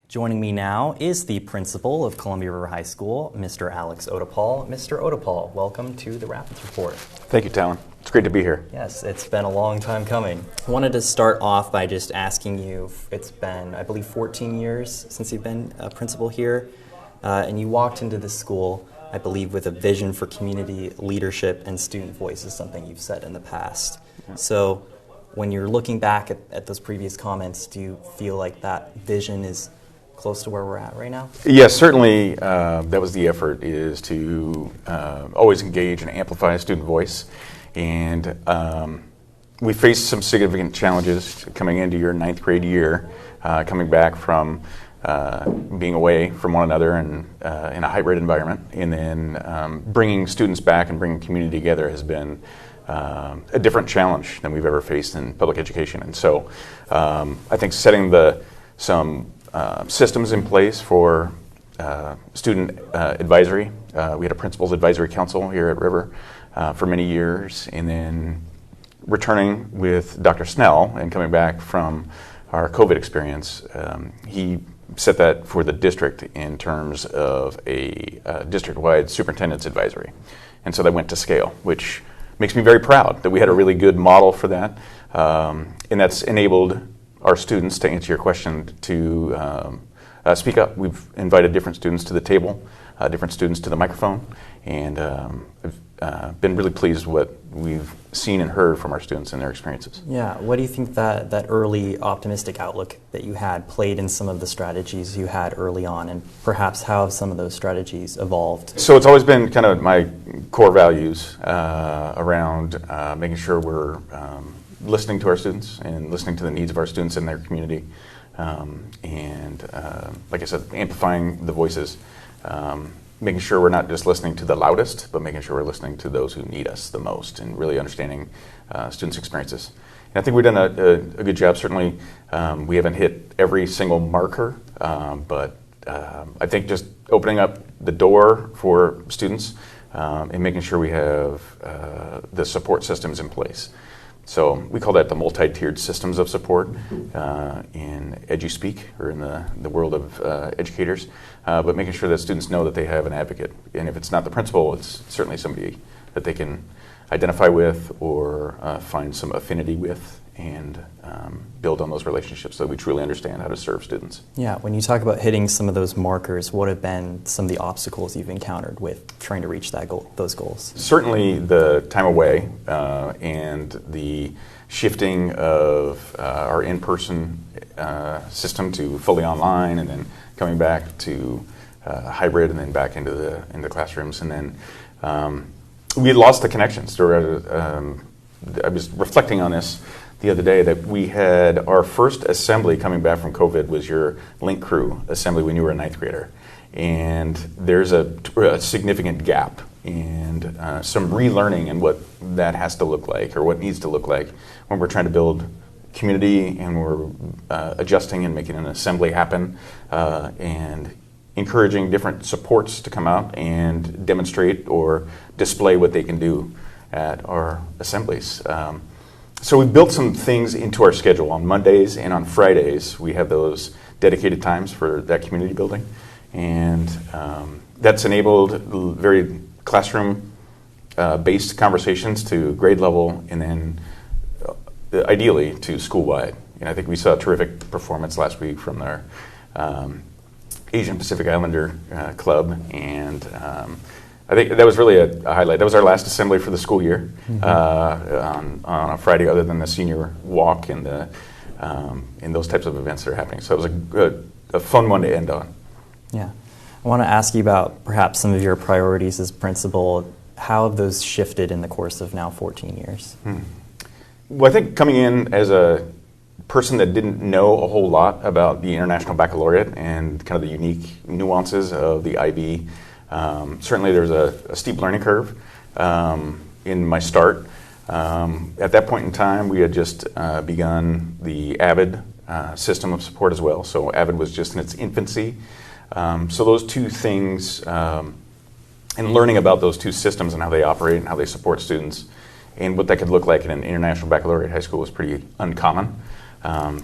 Joining me now is the principal of Columbia River High School, Mr. Alex Otoupal. Mr. Otoupal, welcome to the Rapids Report. Thank you, Talan. It's great to be here. Yes, it's been a long time coming. I wanted to start off by just asking you, it's been, I believe, 14 years since you've been a principal here, and you walked into this school, I believe, with a vision for community leadership and student voice is something you've said in the past. Yeah. So when you're looking back at those previous comments, do you feel like that vision is close to where we're at right now? Yes, certainly that was the effort, is to always engage and amplify student voice. And we faced some significant challenges coming into your ninth grade year, coming back from being away from one another and in a hybrid environment. And then bringing students back and bringing community together has been a different challenge than we've ever faced in public education. And so I think setting some systems in place for student advisory. We had a principal's advisory council here at River for many years, and then returning with Dr. Snell and coming back from our COVID experience, he set that for the district in terms of a district-wide superintendent's advisory. And so that went to scale, which makes me very proud that we had a really good model for that, and that's enabled our students, to answer your question, to speak up. We've invited different students to the table, different students to the microphone, and I've been really pleased with what we've seen and heard from our students and their experiences. Yeah, what do you think that early optimistic outlook that you had played in some of the strategies you had early on, and perhaps how have some of those strategies evolved? So it's always been kind of my core values around making sure we're listening to our students and listening to the needs of our students in their community, and like I said, amplifying the voices, making sure we're not just listening to the loudest, but making sure we're listening to those who need us the most and really understanding students' experiences. And I think we've done a good job. Certainly we haven't hit every single marker, but I think just opening up the door for students and making sure we have the support systems in place. So we call that the multi-tiered systems of support in EduSpeak, or in the world of educators, but making sure that students know that they have an advocate. And if it's not the principal, it's certainly somebody that they can identify with or find some affinity with, and build on those relationships so that we truly understand how to serve students. Yeah, when you talk about hitting some of those markers, what have been some of the obstacles you've encountered with trying to reach those goals? Certainly the time away and the shifting of our in-person system to fully online, and then coming back to hybrid, and then back into the classrooms. And then we had lost the connections. I was reflecting on this the other day, that we had our first assembly coming back from COVID was your Link Crew assembly when you were a ninth grader. And there's a significant gap and some relearning in what that has to look like, or what needs to look like, when we're trying to build community and we're adjusting and making an assembly happen, and encouraging different supports to come out and demonstrate or display what they can do at our assemblies. So we built some things into our schedule. On Mondays and on Fridays, we have those dedicated times for that community building. And that's enabled very classroom-based conversations to grade level, and then ideally to school-wide. And I think we saw a terrific performance last week from our Asian Pacific Islander Club, and I think that was really a highlight. That was our last assembly for the school year, on a Friday, other than the senior walk and those types of events that are happening. So it was a fun one to end on. Yeah. I want to ask you about perhaps some of your priorities as principal. How have those shifted in the course of now 14 years? Well, I think coming in as a person that didn't know a whole lot about the International Baccalaureate and kind of the unique nuances of the IB, certainly there was a steep learning curve in my start. At that point in time, we had just begun the AVID system of support as well. So AVID was just in its infancy. So those two things, and learning about those two systems and how they operate and how they support students, and what that could look like in an International Baccalaureate high school was pretty uncommon.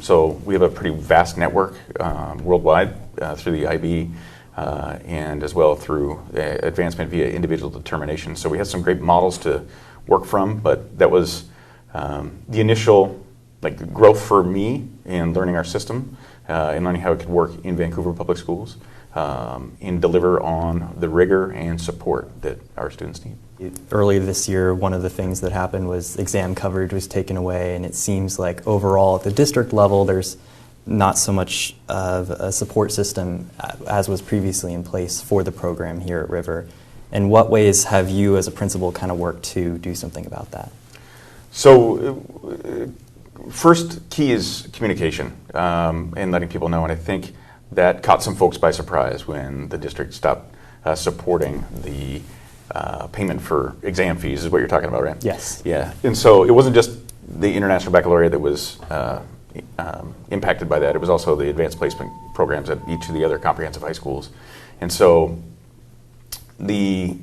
So we have a pretty vast network worldwide through the IB and as well through advancement via individual determination. So we had some great models to work from, but that was the initial growth for me in learning our system and learning how it could work in Vancouver Public Schools and deliver on the rigor and support that our students need. Earlier this year, one of the things that happened was exam coverage was taken away, and it seems like overall at the district level there's not so much of a support system as was previously in place for the program here at River. In what ways have you as a principal kind of worked to do something about that? So first key is communication and letting people know, and I think that caught some folks by surprise when the district stopped supporting the payment for exam fees, is what you're talking about, right? Yes. Yeah, and so it wasn't just the International Baccalaureate that was impacted by that. It was also the advanced placement programs at each of the other comprehensive high schools. And so the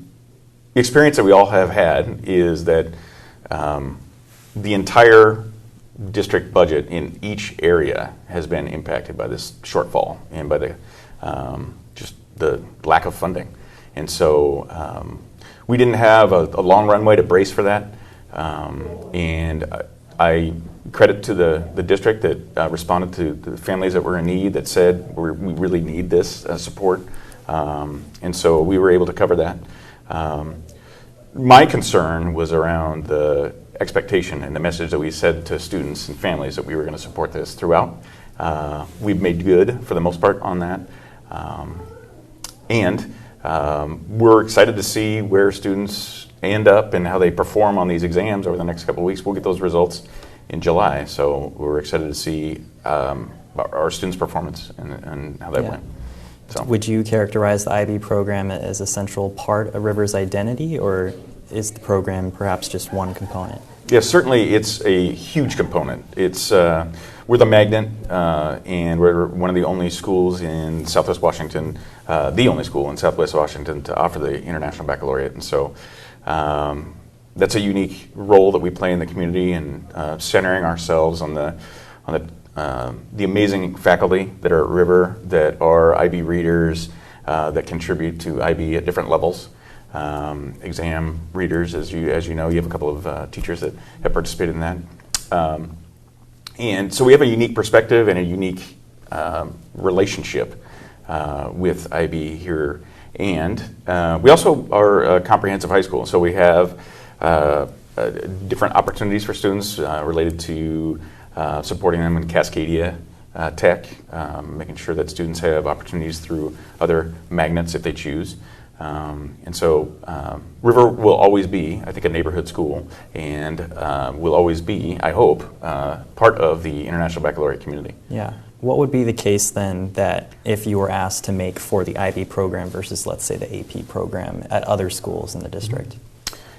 experience that we all have had is that the entire district budget in each area has been impacted by this shortfall and by the just the lack of funding. And so we didn't have a long runway to brace for that. And I credit to the district that responded to the families that were in need, that said we really need this support. And so we were able to cover that. My concern was around the expectation and the message that we said to students and families that we were going to support this throughout. We've made good for the most part on that. And we're excited to see where students end up and how they perform on these exams over the next couple of weeks. We'll get those results in July, so we're excited to see our students' performance and how that went. So. Would you characterize the IB program as a central part of River's identity, or is the program perhaps just one component? Yes, certainly it's a huge component. It's we're the magnet, and we're one of the only schools in Southwest Washington, the only school in Southwest Washington to offer the International Baccalaureate, and so that's a unique role that we play in the community, and centering ourselves on the amazing faculty that are at River, that are IB readers, that contribute to IB at different levels. Exam readers, as you know, you have a couple of teachers that have participated in that. And so we have a unique perspective and a unique relationship with IB here. And we also are a comprehensive high school, so we have different opportunities for students related to supporting them in Cascadia Tech, making sure that students have opportunities through other magnets if they choose. And so River will always be, I think, a neighborhood school, and will always be, I hope, part of the International Baccalaureate community. Yeah. What would be the case then that if you were asked to make for the IB program versus, let's say, the AP program at other schools in the district?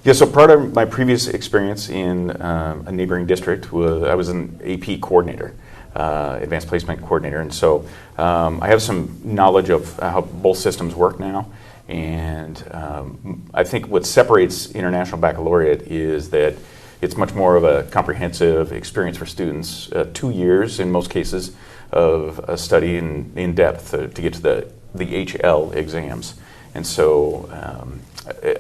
Yeah, so part of my previous experience in a neighboring district was I was an AP coordinator, advanced placement coordinator, and so I have some knowledge of how both systems work now. And I think what separates International Baccalaureate is that it's much more of a comprehensive experience for students, 2 years in most cases of a study in depth to get to the HL exams. And so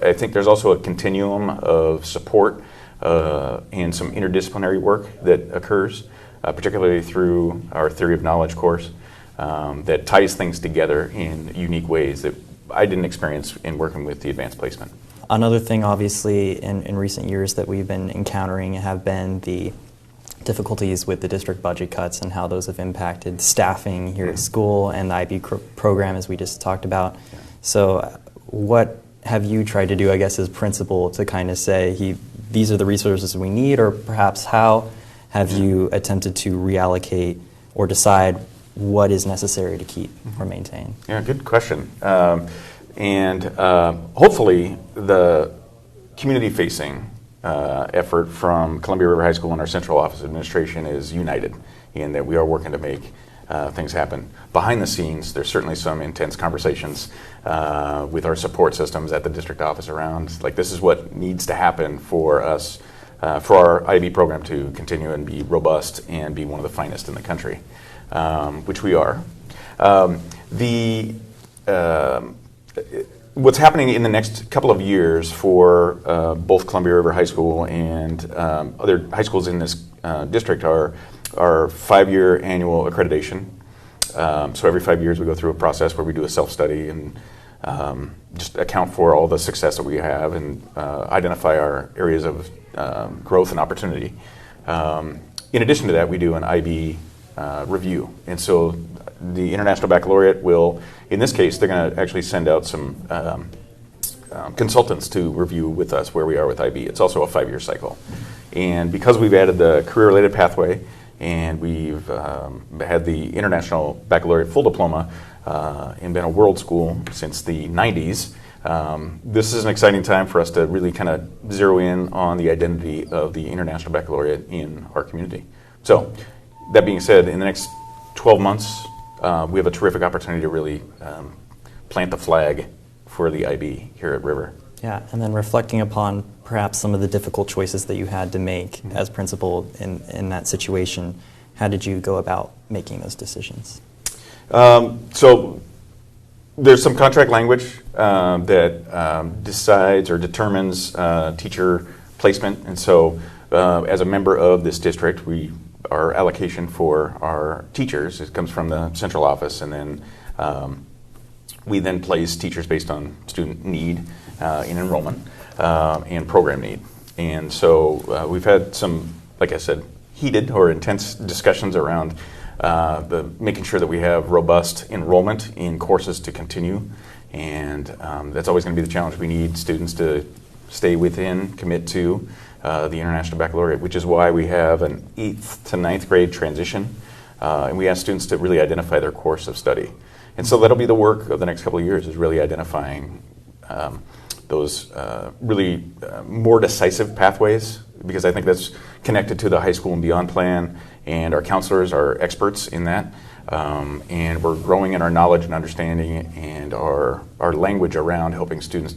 I think there's also a continuum of support and some interdisciplinary work that occurs, particularly through our Theory of Knowledge course, that ties things together in unique ways that I didn't experience in working with the advanced placement. Another thing, obviously, in recent years that we've been encountering have been the difficulties with the district budget cuts and how those have impacted staffing here at school and the IB program, as we just talked about. Yeah. So what have you tried to do, I guess, as principal to kind of say, these are the resources we need, or perhaps how have you attempted to reallocate or decide what is necessary to keep or maintain? Yeah, good question. And hopefully the community-facing effort from Columbia River High School and our central office administration is united in that we are working to make things happen. Behind the scenes, there's certainly some intense conversations with our support systems at the district office around, like, this is what needs to happen for us, for our IB program to continue and be robust and be one of the finest in the country, which we are. The what's happening in the next couple of years for both Columbia River High School and other high schools in this district are 5-year annual accreditation. So every 5 years we go through a process where we do a self-study and just account for all the success that we have and identify our areas of growth and opportunity. In addition to that, we do an IB review. And so the International Baccalaureate will, in this case, they're going to actually send out some consultants to review with us where we are with IB. It's also a 5-year cycle. And because we've added the career-related pathway and we've had the International Baccalaureate Full Diploma and been a world school since the 90s, this is an exciting time for us to really kind of zero in on the identity of the International Baccalaureate in our community. So, that being said, in the next 12 months, we have a terrific opportunity to really plant the flag for the IB here at River. Yeah, and then reflecting upon perhaps some of the difficult choices that you had to make as principal in that situation, how did you go about making those decisions? So there's some contract language that decides or determines teacher placement, and so as a member of this district, our allocation for our teachers, it comes from the central office, and then we then place teachers based on student need in enrollment and program need. And so we've had some, like I said, heated or intense discussions around making sure that we have robust enrollment in courses to continue. And that's always going to be the challenge. We need students to stay within, commit to the International Baccalaureate, which is why we have an 8th to 9th grade transition. And we ask students to really identify their course of study. And so that'll be the work of the next couple of years, is really identifying those really more decisive pathways, because I think that's connected to the high school and beyond plan, and our counselors are experts in that. And we're growing in our knowledge and understanding and our language around helping students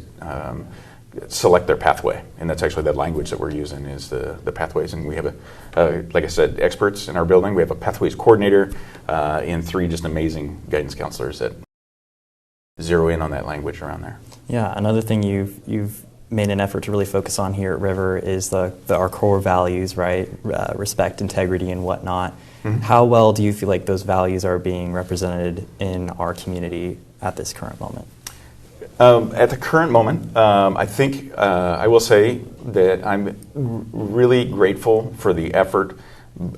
select their pathway. And that's actually the language that we're using is the pathways. And we have, like I said, experts in our building. We have a pathways coordinator and 3 just amazing guidance counselors that zero in on that language around there. Yeah, another thing you've made an effort to really focus on here at River is our core values, right? Respect, integrity, and whatnot. Mm-hmm. How well do you feel like those values are being represented in our community at this current moment? At the current moment, I think I will say that I'm really grateful for the effort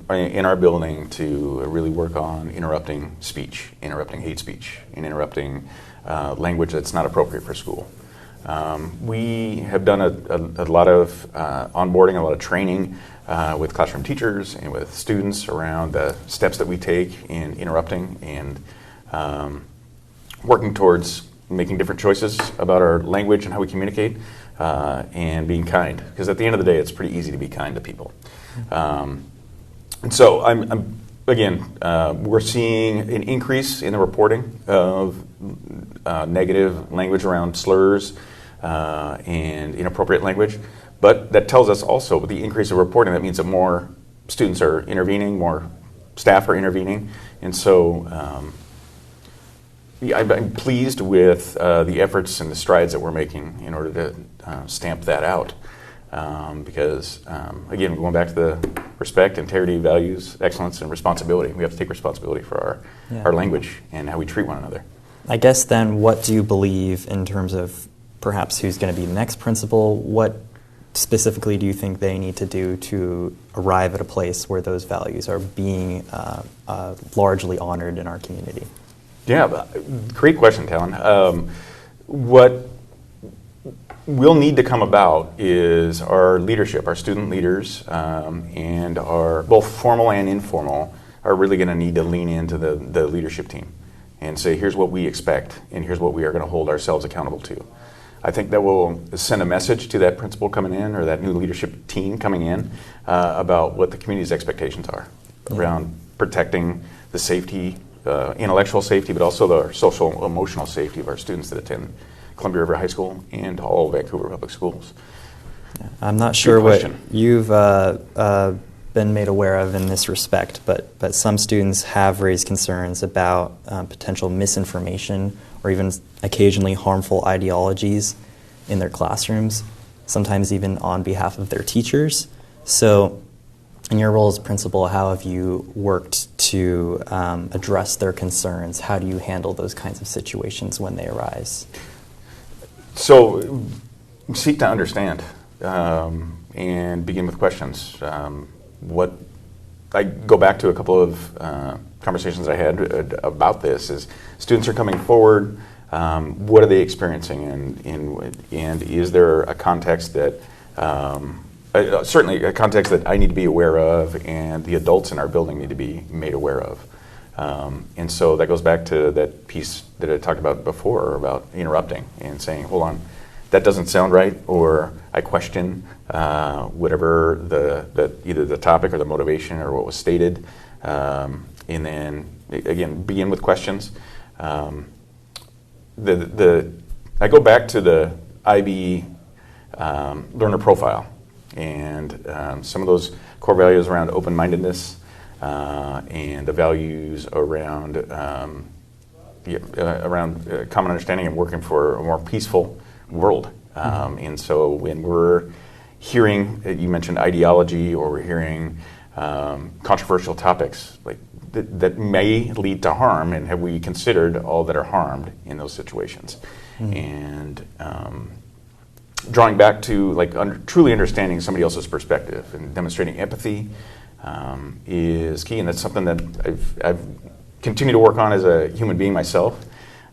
in our building to really work on interrupting speech, interrupting hate speech, and interrupting language that's not appropriate for school. We have done a lot of onboarding, a lot of training with classroom teachers and with students around the steps that we take in interrupting and working towards making different choices about our language and how we communicate and being kind. Because at the end of the day, it's pretty easy to be kind to people. And so we're seeing an increase in the reporting of negative language around slurs and inappropriate language. But that tells us also with the increase of reporting, that means that more students are intervening, more staff are intervening. And so I'm pleased with the efforts and the strides that we're making in order to stamp that out. Because, again, going back to the respect, integrity, values, excellence, and responsibility. We have to take responsibility for our language and how we treat one another. I guess then, what do you believe in terms of perhaps who's going to be the next principal? What specifically do you think they need to do to arrive at a place where those values are being largely honored in our community? Yeah, great question, Talan. What will need to come about is our leadership, our student leaders, and our both formal and informal are really going to need to lean into the leadership team and say, here's what we expect, and here's what we are going to hold ourselves accountable to. I think that will send a message to that principal coming in or that new leadership team coming in about what the community's expectations are around protecting the safety, intellectual safety, but also the social, emotional safety of our students that attend Columbia River High School and all Vancouver public schools. I'm not sure what you've been made aware of in this respect, but some students have raised concerns about potential misinformation or even occasionally harmful ideologies in their classrooms, sometimes even on behalf of their teachers. So in your role as principal, how have you worked to address their concerns? How do you handle those kinds of situations when they arise? So seek to understand and begin with questions. What I go back to a couple of conversations I had about this is students are coming forward. What are they experiencing, and is there a context that certainly a context that I need to be aware of, and the adults in our building need to be made aware of. And so that goes back to that piece that I talked about before about interrupting and saying, hold on, that doesn't sound right, or I question whatever either the topic or the motivation or what was stated. And then, again, begin with questions. I go back to the IB learner profile and some of those core values around open-mindedness and the values around common understanding and working for a more peaceful world. And so when we're hearing, you mentioned ideology, or we're hearing controversial topics like that may lead to harm, and have we considered all that are harmed in those situations? And drawing back to truly understanding somebody else's perspective and demonstrating empathy is key, and that's something that I've continued to work on as a human being myself,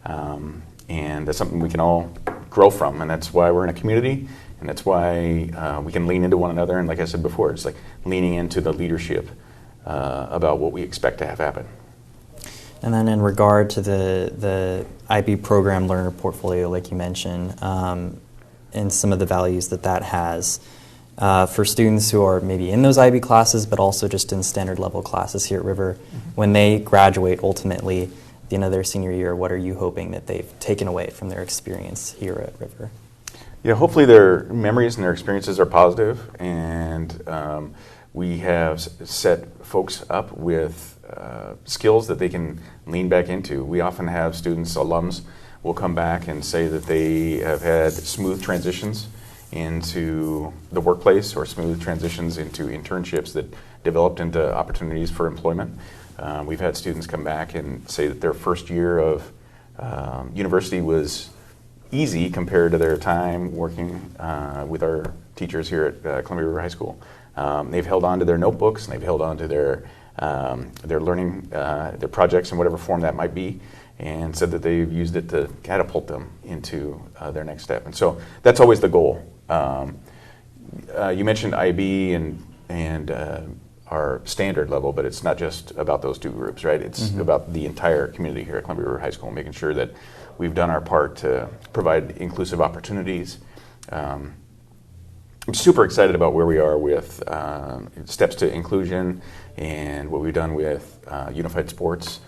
and that's something we can all grow from, and that's why we're in a community, and that's why we can lean into one another, and like I said before, it's like leaning into the leadership about what we expect to have happen. And then in regard to the IB program learner portfolio, like you mentioned, and some of the values that has, for students who are maybe in those IB classes, but also just in standard level classes here at River, when they graduate ultimately at the end of their senior year, what are you hoping that they've taken away from their experience here at River? Yeah, hopefully their memories and their experiences are positive, and we have set folks up with skills that they can lean back into. We often have students, alums, will come back and say that they have had smooth transitions into the workplace or smooth transitions into internships that developed into opportunities for employment. We've had students come back and say that their first year of university was easy compared to their time working with our teachers here at Columbia River High School. They've held on to their notebooks, and they've held on to their learning, their projects in whatever form that might be, and said that they've used it to catapult them into their next step. And so that's always the goal. You mentioned IB and our standard level, but it's not just about those two groups, right? It's about the entire community here at Columbia River High School, making sure that we've done our part to provide inclusive opportunities. I'm super excited about where we are with steps to inclusion and what we've done with unified sports,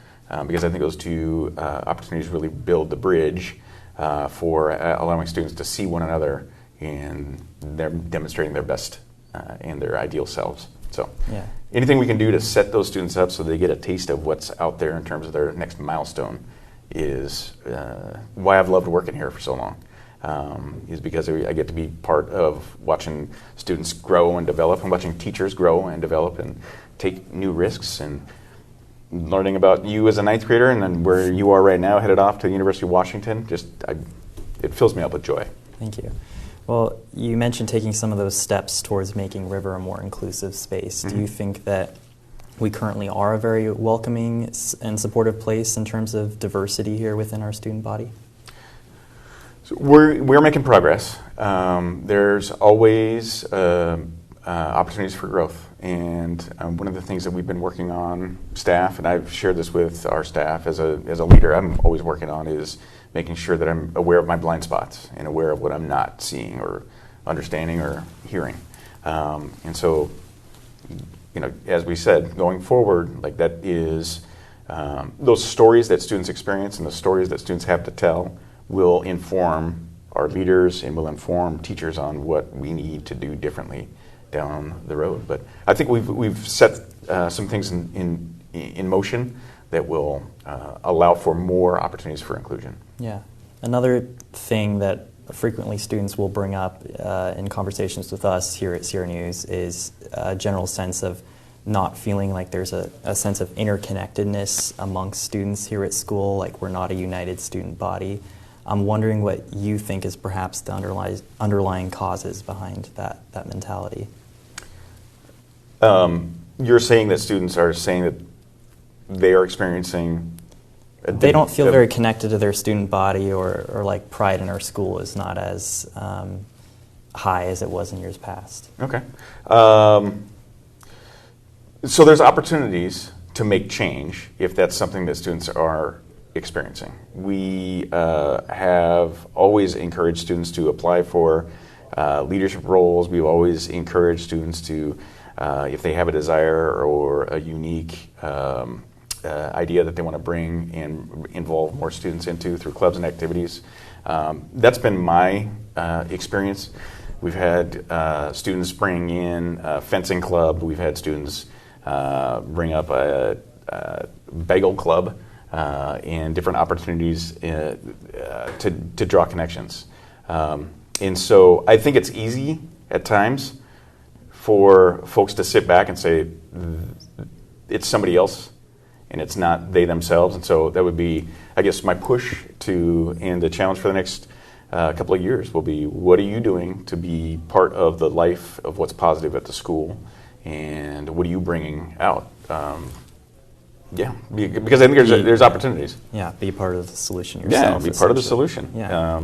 because I think those two opportunities really build the bridge for allowing students to see one another and they're demonstrating their best and their ideal selves. So anything we can do to set those students up so they get a taste of what's out there in terms of their next milestone is why I've loved working here for so long, is because I get to be part of watching students grow and develop, and watching teachers grow and develop and take new risks, and learning about you as a ninth grader and then where you are right now, headed off to the University of Washington. It fills me up with joy. Thank you. Well, you mentioned taking some of those steps towards making River a more inclusive space. Do you think that we currently are a very welcoming and supportive place in terms of diversity here within our student body? So we're making progress. There's always opportunities for growth, and one of the things that we've been working on, staff, and I've shared this with our staff as a leader, I'm always working on, is making sure that I'm aware of my blind spots and aware of what I'm not seeing or understanding or hearing. And so, as we said, going forward, like that is those stories that students experience and the stories that students have to tell will inform our leaders and will inform teachers on what we need to do differently down the road. But I think we've set some things in motion that will allow for more opportunities for inclusion. Yeah. Another thing that frequently students will bring up in conversations with us here at CR News is a general sense of not feeling like there's a sense of interconnectedness amongst students here at school, like we're not a united student body. I'm wondering what you think is perhaps the underlying causes behind that mentality. You're saying that students are saying that they are experiencing they don't feel very connected to their student body, or like pride in our school is not as high as it was in years past. Okay. So there's opportunities to make change if that's something that students are experiencing. We have always encouraged students to apply for leadership roles. We've always encouraged students to, if they have a desire or a unique idea that they want to bring and involve more students into through clubs and activities. That's been my experience. We've had students bring in a fencing club. We've had students bring up a bagel club and different opportunities to draw connections. And so I think it's easy at times for folks to sit back and say it's somebody else and it's not they themselves. And so that would be, I guess, my push and the challenge for the next couple of years will be, what are you doing to be part of the life of what's positive at the school, and what are you bringing out? Because I think there's opportunities. Yeah, be part of the solution yourself. Yeah, be part of the solution. Yeah,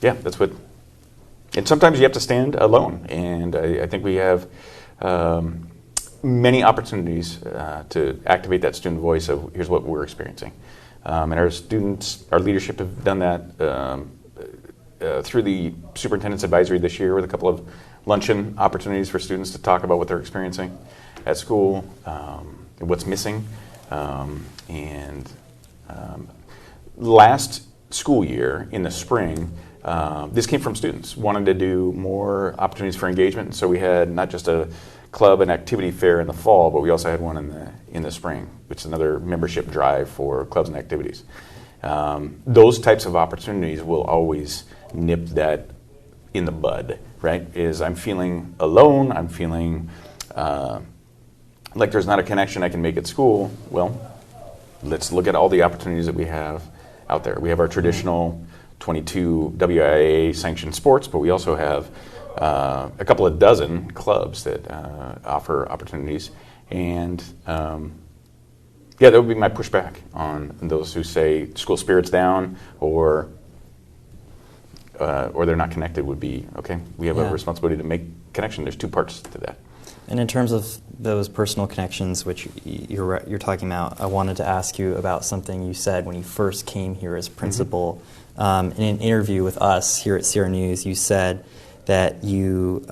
that's what. And sometimes you have to stand alone, and I think we have many opportunities to activate that student voice of here's what we're experiencing. And our students, our leadership have done that through the superintendent's advisory this year with a couple of luncheon opportunities for students to talk about what they're experiencing at school, what's missing. Last school year in the spring, this came from students wanting to do more opportunities for engagement. So we had not just a club and activity fair in the fall, but we also had one in the spring, which is another membership drive for clubs and activities. Those types of opportunities will always nip that in the bud, right? Is I'm feeling alone, I'm feeling like there's not a connection I can make at school. Well, let's look at all the opportunities that we have out there. We have our traditional 22 WIA sanctioned sports, but we also have a couple of dozen clubs that offer opportunities. And that would be my pushback on those who say school spirit's down or they're not connected would be, okay, we have a responsibility to make connection. There's two parts to that. And in terms of those personal connections, which you're talking about, I wanted to ask you about something you said when you first came here as principal. Mm-hmm. In an interview with us here at CR News, you said that you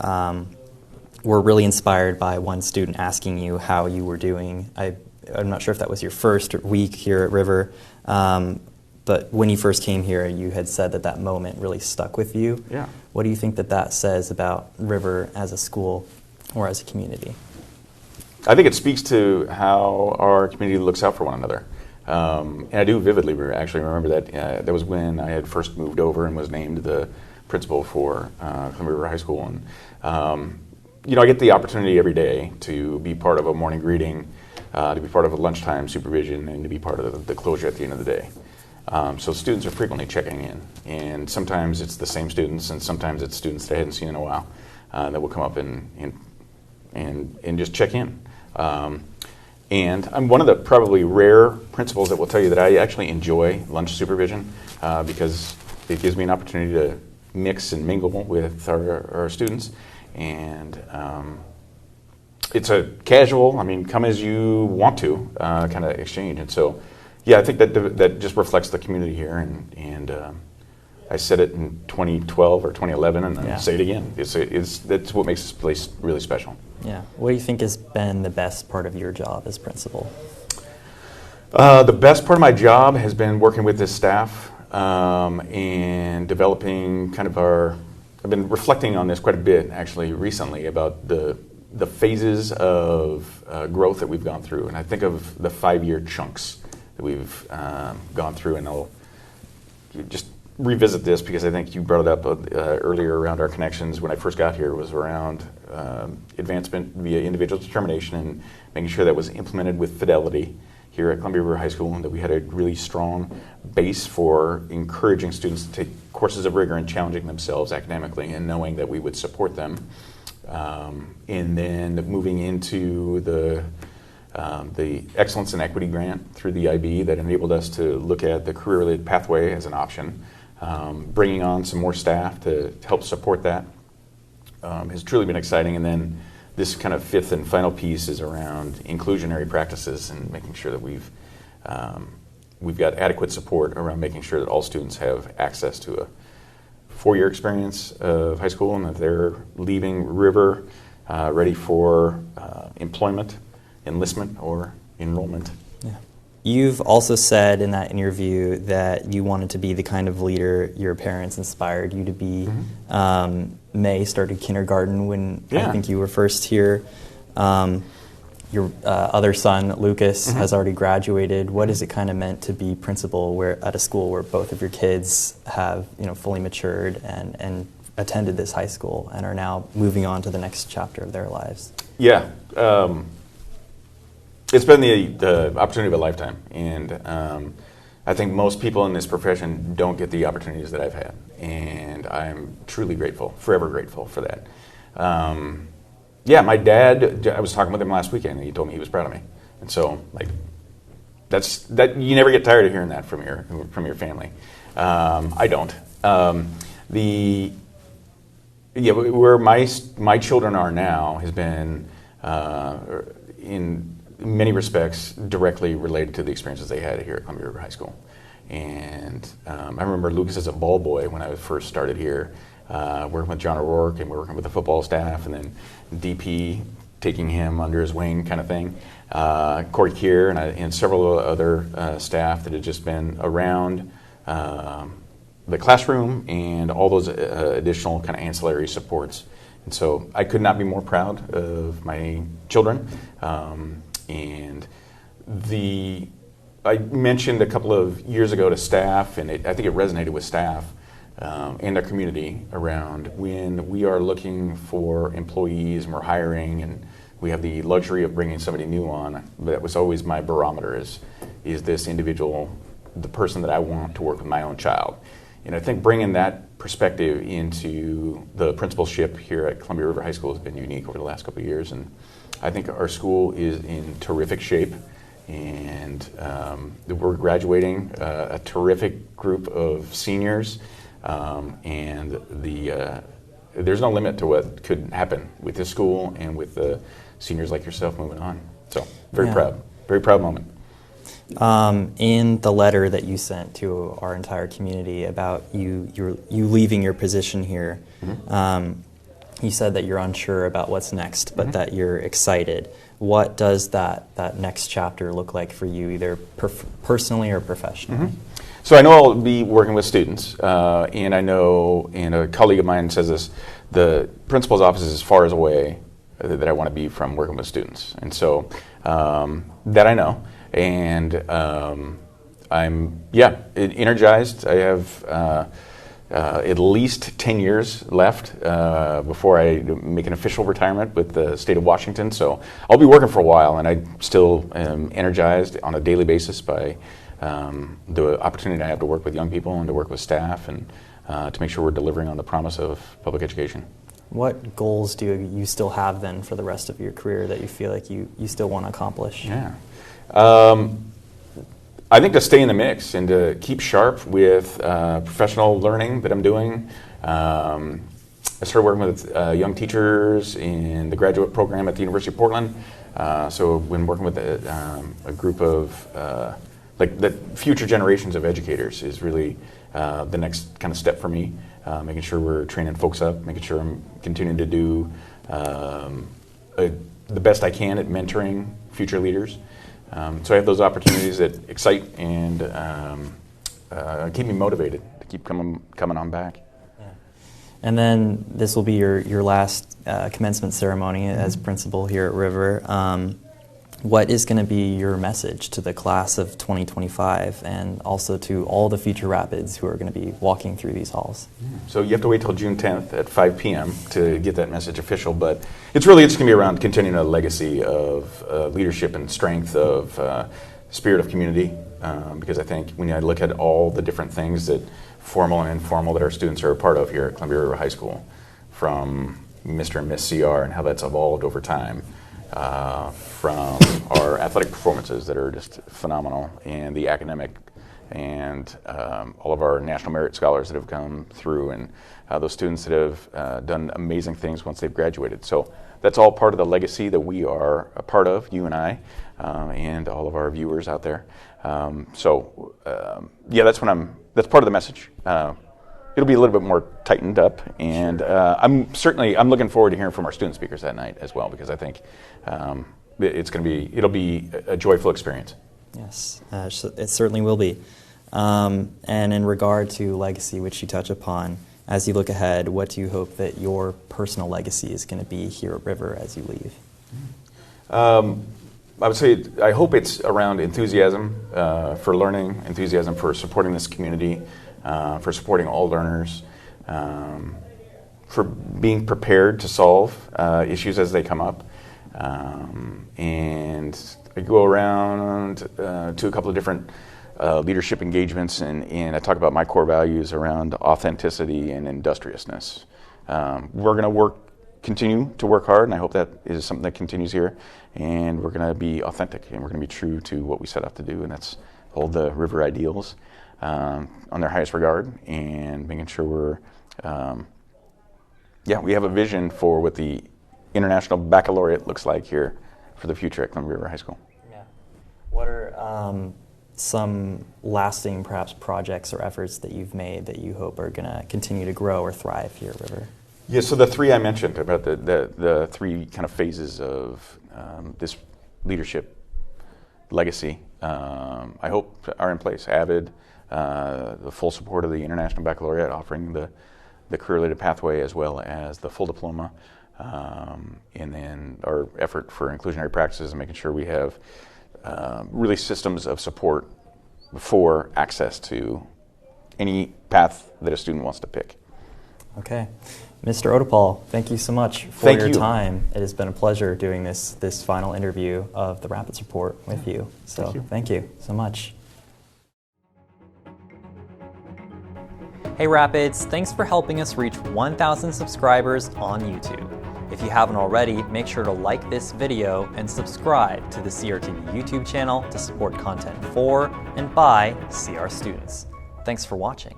were really inspired by one student asking you how you were doing. I'm not sure if that was your first week here at River, but when you first came here, you had said that moment really stuck with you. Yeah. What do you think that says about River as a school or as a community? I think it speaks to how our community looks out for one another. And I do vividly actually remember that. That was when I had first moved over and was named the principal for Columbia River High School. And, I get the opportunity every day to be part of a morning greeting, to be part of a lunchtime supervision, and to be part of the closure at the end of the day. So students are frequently checking in. And sometimes it's the same students, and sometimes it's students that I hadn't seen in a while that will come up and just check in. And I'm one of the probably rare principals that will tell you that I actually enjoy lunch supervision because it gives me an opportunity to mix and mingle with our students. And it's a casual, come as you want to kind of exchange. And so, I think that just reflects the community here. And I said it in 2012 or 2011, and I say it again. That's what makes this place really special. Yeah. What do you think has been the best part of your job as principal? The best part of my job has been working with this staff and developing kind of our I've been reflecting on this quite a bit actually recently about the phases of growth that we've gone through, and I think of the 5-year chunks that we've gone through, and I'll just revisit this because I think you brought it up earlier around our connections when I first got here. Was around advancement via individual determination and making sure that was implemented with fidelity here at Columbia River High School, and that we had a really strong base for encouraging students to take courses of rigor and challenging themselves academically, and knowing that we would support them. And then moving into the Excellence and Equity Grant through the IB that enabled us to look at the career-related pathway as an option. Bringing on some more staff to help support that has truly been exciting. And then this kind of fifth and final piece is around inclusionary practices and making sure that we've got adequate support around making sure that all students have access to a 4-year experience of high school, and that they're leaving River ready for employment, enlistment, or enrollment. Yeah. You've also said in that interview that you wanted to be the kind of leader your parents inspired you to be. Mm-hmm. May started kindergarten when I think you were first here. Your other son, Lucas, mm-hmm. has already graduated. What has it kind of meant to be principal at a school where both of your kids have fully matured and attended this high school and are now moving on to the next chapter of their lives? Yeah. It's been the opportunity of a lifetime, and I think most people in this profession don't get the opportunities that I've had, and I'm truly grateful, forever grateful for that. Yeah, my dad, I was talking with him last weekend, and he told me he was proud of me, and so that you never get tired of hearing that from your family. I don't. Where my children are now has been in many respects directly related to the experiences they had here at Columbia River High School. And I remember Lucas as a ball boy when I first started here, working with John O'Rourke and working with the football staff, and then DP taking him under his wing kind of thing. Corey Keir and several other staff that had just been around the classroom and all those additional kind of ancillary supports. And so I could not be more proud of my children. And I mentioned a couple of years ago to staff, and I think it resonated with staff and our community around when we are looking for employees and we're hiring and we have the luxury of bringing somebody new on. That was always my barometer, is this individual the person that I want to work with my own child? And I think bringing that perspective into the principalship here at Columbia River High School has been unique over the last couple of years, and I think our school is in terrific shape, and we're graduating a terrific group of seniors, and there's no limit to what could happen with this school and with the seniors like yourself moving on. So very proud moment. In the letter that you sent to our entire community about you leaving your position here, mm-hmm. You said that you're unsure about what's next, but mm-hmm. that you're excited. What does that next chapter look like for you, either personally or professionally? Mm-hmm. So I know I'll be working with students, and I know, and a colleague of mine says this, the principal's office is as far as away that I want to be from working with students. And so that I know. And I'm energized. I have at least 10 years left before I make an official retirement with the state of Washington. So I'll be working for a while, and I still am energized on a daily basis by the opportunity I have to work with young people and to work with staff and to make sure we're delivering on the promise of public education. What goals do you still have then for the rest of your career that you feel like you still want to accomplish? Yeah. I think to stay in the mix and to keep sharp with professional learning that I'm doing. I started working with young teachers in the graduate program at the University of Portland. So I've been working with a group of the future generations of educators is really the next kind of step for me. Making sure we're training folks up, making sure I'm continuing to do the best I can at mentoring future leaders. So I have those opportunities that excite and keep me motivated to keep coming on back. And then this will be your last commencement ceremony as principal here at River. What is going to be your message to the class of 2025 and also to all the future Rapids who are going to be walking through these halls? So you have to wait till June 10th at 5 p.m. to get that message official, but it's going to be around continuing a legacy of leadership and strength, of spirit of community, because I think when I look at all the different things that formal and informal that our students are a part of here at Columbia River High School, from Mr. and Miss CR and how that's evolved over time, from our athletic performances that are just phenomenal, and the academic, and all of our national merit scholars that have come through, and those students that have done amazing things once they've graduated. So that's all part of the legacy that we are a part of, you and I, and all of our viewers out there. That's part of the message. It'll be a little bit more tightened up, and I'm looking forward to hearing from our student speakers that night as well, because I think it'll be a joyful experience. Yes, it certainly will be. And in regard to legacy, which you touch upon, as you look ahead, what do you hope that your personal legacy is going to be here at River as you leave? I would say I hope it's around enthusiasm for learning, enthusiasm for supporting this community, for supporting all learners, for being prepared to solve issues as they come up. And I go around to a couple of different leadership engagements, and I talk about my core values around authenticity and industriousness. We're going to continue to work hard, and I hope that is something that continues here. And we're going to be authentic, and we're going to be true to what we set out to do, and that's hold the River ideals on their highest regard, and making sure we have a vision for what the International Baccalaureate looks like here for the future at Columbia River High School. Yeah. What are some lasting, perhaps, projects or efforts that you've made that you hope are going to continue to grow or thrive here at River? Yeah, so the three I mentioned about the three kind of phases of this leadership legacy, I hope are in place. AVID, the full support of the International Baccalaureate, offering the career-related pathway as well as the full diploma, and then our effort for inclusionary practices and making sure we have really systems of support for access to any path that a student wants to pick. Okay. Mr. Otoupal, thank you so much for your time. It has been a pleasure doing this final interview of the Rapids Report with you. So thank you so much. Hey Rapids, thanks for helping us reach 1,000 subscribers on YouTube. If you haven't already, make sure to like this video and subscribe to the CRTV YouTube channel to support content for and by CR students. Thanks for watching.